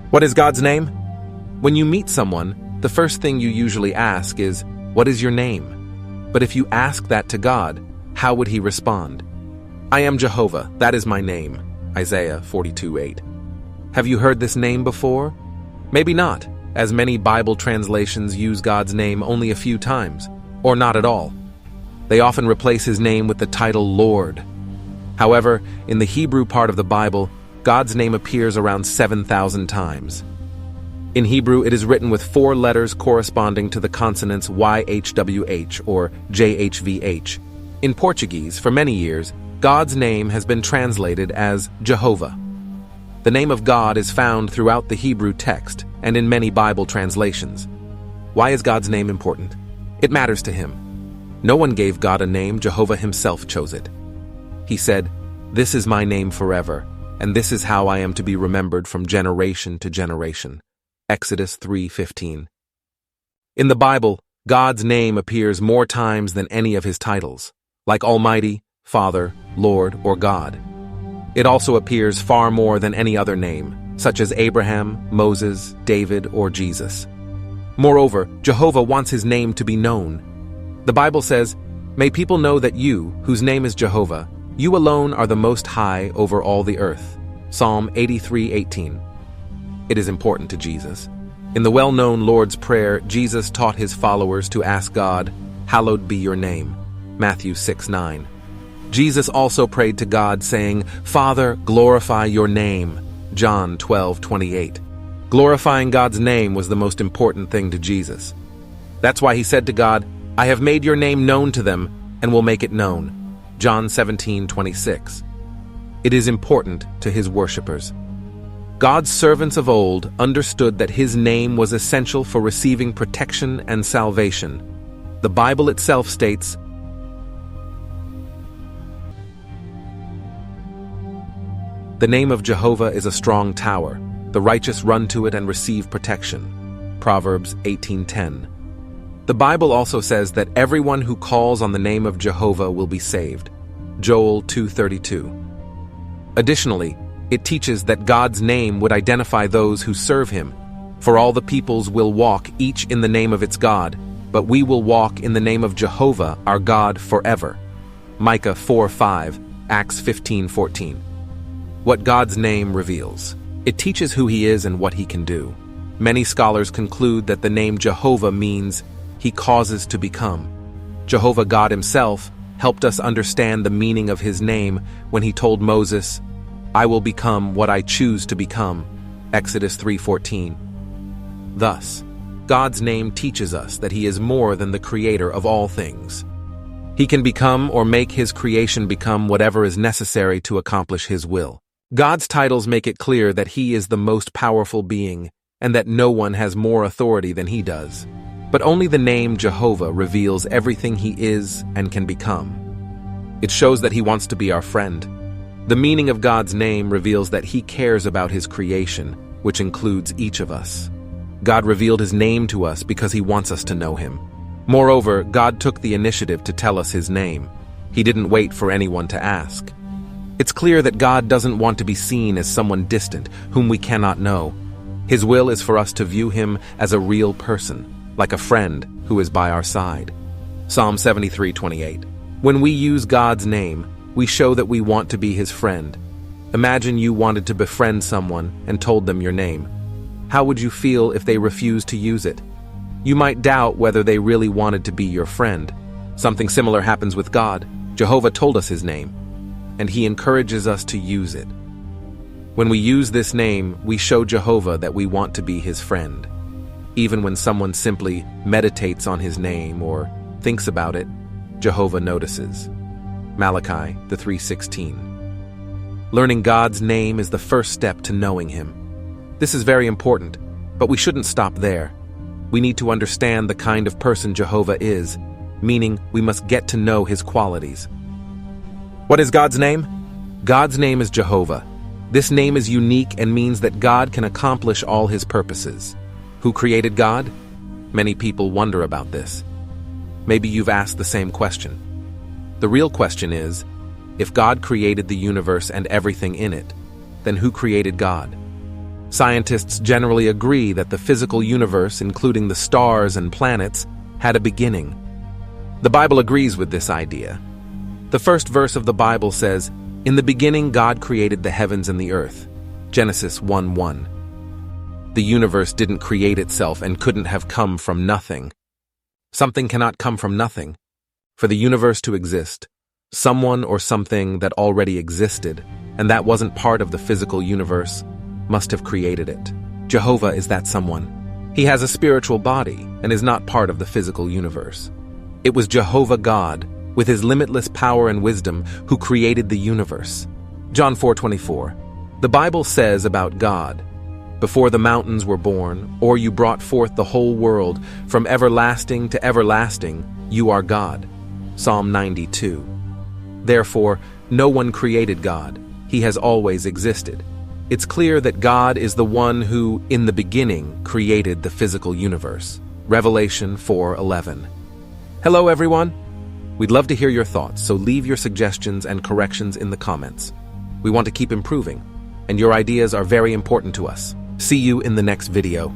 What is God's name? When you meet someone, the first thing you usually ask is, "What is your name?" But if you ask that to God, how would he respond? "I am Jehovah, that is my name." Isaiah 42:8. Have you heard this name before? Maybe not, as many Bible translations use God's name only a few times, or not at all. They often replace his name with the title Lord. However, in the Hebrew part of the Bible, God's name appears around 7,000 times. In Hebrew, it is written with 4 letters corresponding to the consonants YHWH or JHVH. In Portuguese, for many years, God's name has been translated as Jehovah. The name of God is found throughout the Hebrew text and in many Bible translations. Why is God's name important? It matters to him. No one gave God a name, Jehovah himself chose it. He said, "This is my name forever, and this is how I am to be remembered from generation to generation." Exodus 3:15. In the Bible, God's name appears more times than any of his titles, like Almighty, Father, Lord, or God. It also appears far more than any other name, such as Abraham, Moses, David, or Jesus. Moreover, Jehovah wants his name to be known. The Bible says, "May people know that you, whose name is Jehovah, you alone are the most high over all the earth." Psalm 83:18. It is important to Jesus. In the well-known Lord's Prayer, Jesus taught his followers to ask God, "Hallowed be your name." Matthew 6:9. Jesus also prayed to God saying, "Father, glorify your name." John 12:28. Glorifying God's name was the most important thing to Jesus. That's why he said to God, "I have made your name known to them and will make it known." John 17:26. It is important to his worshippers. God's servants of old understood that his name was essential for receiving protection and salvation. The Bible itself states, "The name of Jehovah is a strong tower. The righteous run to it and receive protection." Proverbs 18:10. The Bible also says that everyone who calls on the name of Jehovah will be saved. Joel 2:32. Additionally, it teaches that God's name would identify those who serve him. For all the peoples will walk each in the name of its God, but we will walk in the name of Jehovah our God forever. Micah 4:5, Acts 15:14. What God's name reveals. It teaches who he is and what he can do. Many scholars conclude that the name Jehovah means he causes to become. Jehovah God himself helped us understand the meaning of his name when he told Moses, "I will become what I choose to become." Exodus 3:14. Thus, God's name teaches us that he is more than the creator of all things. He can become or make his creation become whatever is necessary to accomplish his will. God's titles make it clear that he is the most powerful being and that no one has more authority than he does. But only the name Jehovah reveals everything he is and can become. It shows that he wants to be our friend. The meaning of God's name reveals that he cares about his creation, which includes each of us. God revealed his name to us because he wants us to know him. Moreover, God took the initiative to tell us his name. He didn't wait for anyone to ask. It's clear that God doesn't want to be seen as someone distant, whom we cannot know. His will is for us to view him as a real person, like a friend who is by our side. Psalm 73:28. When we use God's name, we show that we want to be his friend. Imagine you wanted to befriend someone and told them your name. How would you feel if they refused to use it? You might doubt whether they really wanted to be your friend. Something similar happens with God. Jehovah told us his name, and he encourages us to use it. When we use this name, we show Jehovah that we want to be his friend. Even when someone simply meditates on his name or thinks about it, Jehovah notices. Malachi 3:16. Learning God's name is the first step to knowing him. This is very important, but we shouldn't stop there. We need to understand the kind of person Jehovah is, meaning we must get to know his qualities. What is God's name? God's name is Jehovah. This name is unique and means that God can accomplish all his purposes. Who created God? Many people wonder about this. Maybe you've asked the same question. The real question is, if God created the universe and everything in it, then who created God? Scientists generally agree that the physical universe, including the stars and planets, had a beginning. The Bible agrees with this idea. The first verse of the Bible says, "In the beginning God created the heavens and the earth." Genesis 1:1. The universe didn't create itself and couldn't have come from nothing. Something cannot come from nothing. For the universe to exist, someone or something that already existed, and that wasn't part of the physical universe, must have created it. Jehovah is that someone. He has a spiritual body and is not part of the physical universe. It was Jehovah God, with his limitless power and wisdom, who created the universe. John 4:24. The Bible says about God, "Before the mountains were born, or you brought forth the whole world, from everlasting to everlasting, you are God." Psalm 92. Therefore, no one created God. He has always existed. It's clear that God is the one who, in the beginning, created the physical universe. Revelation 4:11. Hello, everyone. We'd love to hear your thoughts, so leave your suggestions and corrections in the comments. We want to keep improving, and your ideas are very important to us. See you in the next video.